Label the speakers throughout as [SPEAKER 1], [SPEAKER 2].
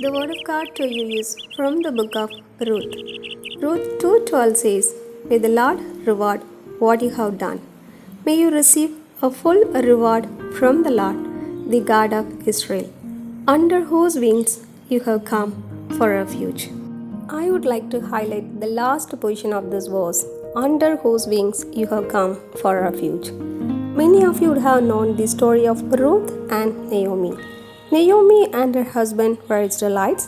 [SPEAKER 1] The word of God to you is from the book of Ruth. Ruth 2:12 says, "May the Lord reward what you have done. May you receive a full reward from the Lord, the God of Israel, under whose wings you have come for refuge." I would like to highlight the last portion of this verse, under whose wings you have come for refuge. Many of you would have known the story of Ruth and Naomi. Naomi and her husband were Israelites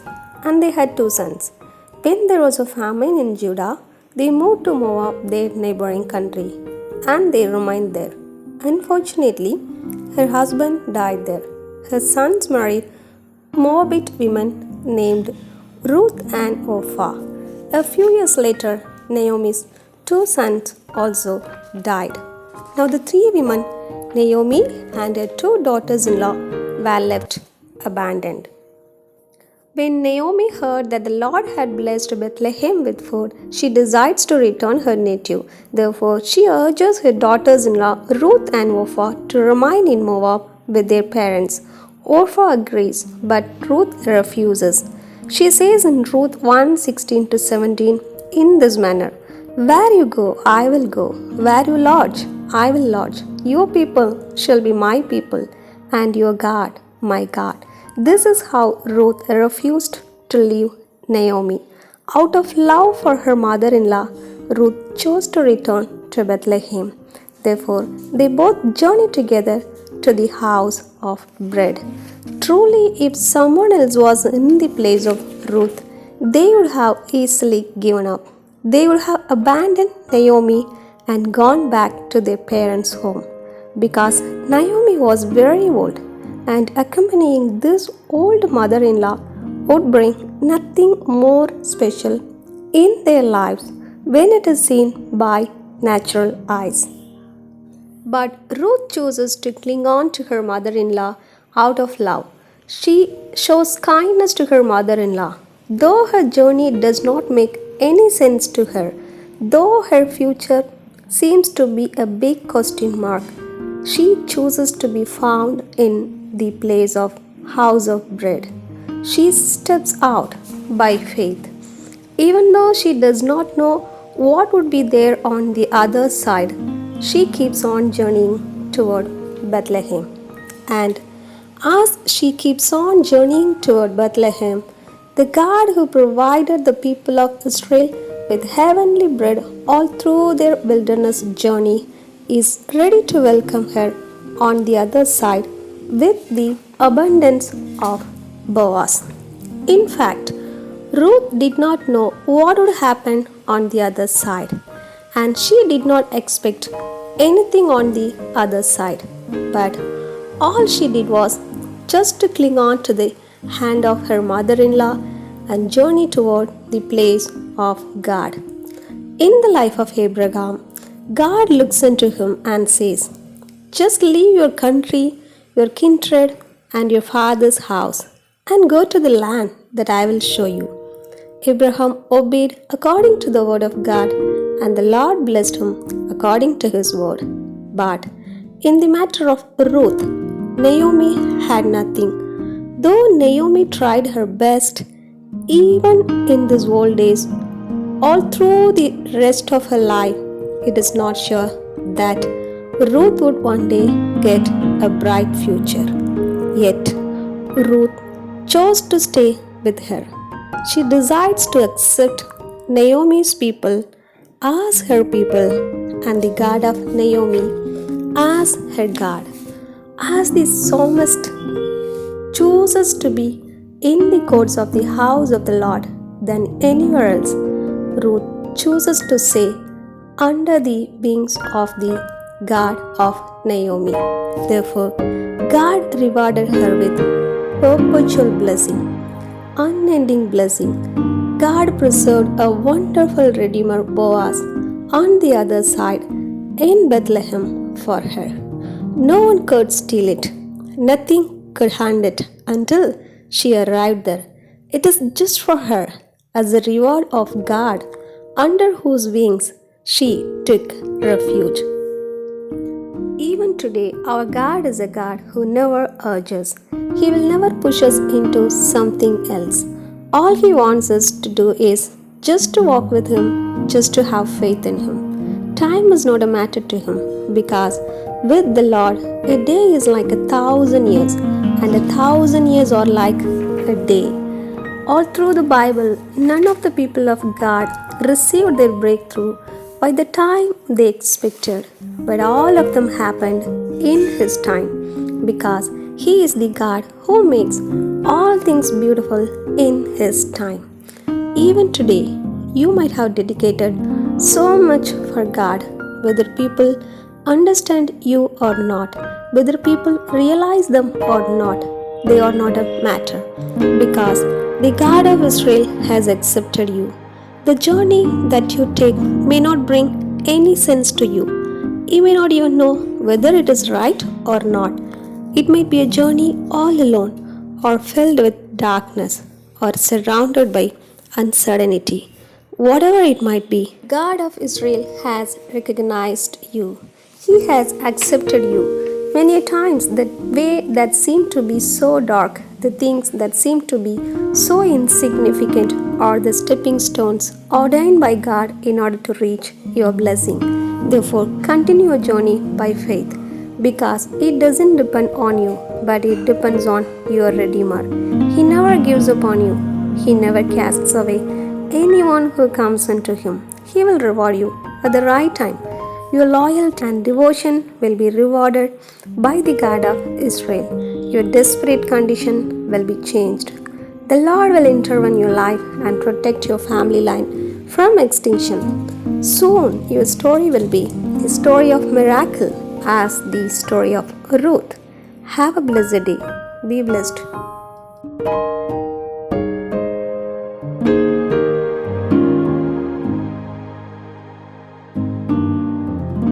[SPEAKER 1] and they had two sons. When there was a famine in Judah, they moved to Moab, their neighboring country, and they remained there. Unfortunately, her husband died there. Her sons married Moabite women named Ruth and Orpah. A few years later, Naomi's two sons also died. Now the three women, Naomi and her two daughters-in-law, were left abandoned. When Naomi heard that the Lord had blessed Bethlehem with food, she decides to return her native. Therefore, she urges her daughters-in-law, Ruth and Orpah, to remain in Moab with their parents. Orpah agrees, but Ruth refuses. She says in Ruth 1:16-17 in this manner, "Where you go, I will go. Where you lodge, I will lodge. Your people shall be my people, and your God, my God." This is how Ruth refused to leave Naomi. Out of love for her mother-in-law, Ruth chose to return to Bethlehem. Therefore, they both journeyed together to the house of bread. Truly, if someone else was in the place of Ruth, they would have easily given up. They would have abandoned Naomi and gone back to their parents' home. Because Naomi was very old, and accompanying this old mother-in-law would bring nothing more special in their lives when it is seen by natural eyes. But Ruth chooses to cling on to her mother-in-law out of love. She shows kindness to her mother-in-law. Though her journey does not make any sense to her, though her future seems to be a big question mark, she chooses to be found in the place of house of bread. She steps out by faith. Even though she does not know what would be there on the other side, she keeps on journeying toward Bethlehem. And as she keeps on journeying toward Bethlehem, the God who provided the people of Israel with heavenly bread all through their wilderness journey is ready to welcome her on the other side with the abundance of Boaz. In fact, Ruth did not know what would happen on the other side, and she did not expect anything on the other side. But all she did was just to cling on to the hand of her mother-in-law and journey toward the place of God. In the life of Abraham, God looks into him and says, "Just leave your country, your kindred, and your father's house, and go to the land that I will show you." Abraham obeyed according to the word of God, and the Lord blessed him according to his word. But in the matter of Ruth, Naomi had nothing. Though Naomi tried her best, even in these old days, all through the rest of her life, it is not sure that Ruth would one day get a bright future. Yet, Ruth chose to stay with her. She decides to accept Naomi's people as her people and the God of Naomi as her God. As the psalmist chooses to be in the courts of the house of the Lord than anywhere else, Ruth chooses to stay under the wings of the God of Naomi. Therefore, God rewarded her with perpetual blessing, unending blessing. God preserved a wonderful Redeemer Boaz on the other side in Bethlehem for her. No one could steal it. Nothing could hand it until she arrived there. It is just for her as a reward of God, under whose wings she took refuge. Even today, our God is a God who never urges. He will never push us into something else. All He wants us to do is just to walk with Him, just to have faith in Him. Time is not a matter to Him because with the Lord, a day is like 1,000 years, and 1,000 years are like a day. All through the Bible, none of the people of God received their breakthrough by the time they expected, but all of them happened in His time because He is the God who makes all things beautiful in His time. Even today, you might have dedicated so much for God, whether people understand you or not, whether people realize them or not, they are not a matter because the God of Israel has accepted you. The journey that you take may not bring any sense to you. You may not even know whether it is right or not. It might be a journey all alone, or filled with darkness, or surrounded by uncertainty. Whatever it might be, God of Israel has recognized you. He has accepted you. Many times, the way that seemed to be so dark, the things that seem to be so insignificant, are the stepping stones ordained by God in order to reach your blessing. Therefore, continue your journey by faith because it doesn't depend on you, but it depends on your Redeemer. He never gives up on you, He never casts away anyone who comes unto Him. He will reward you at the right time. Your loyalty and devotion will be rewarded by the God of Israel. Your desperate condition will be changed. The Lord will intervene in your life and protect your family line from extinction. Soon, your story will be the story of miracle as the story of Ruth. Have a blessed day. Be blessed.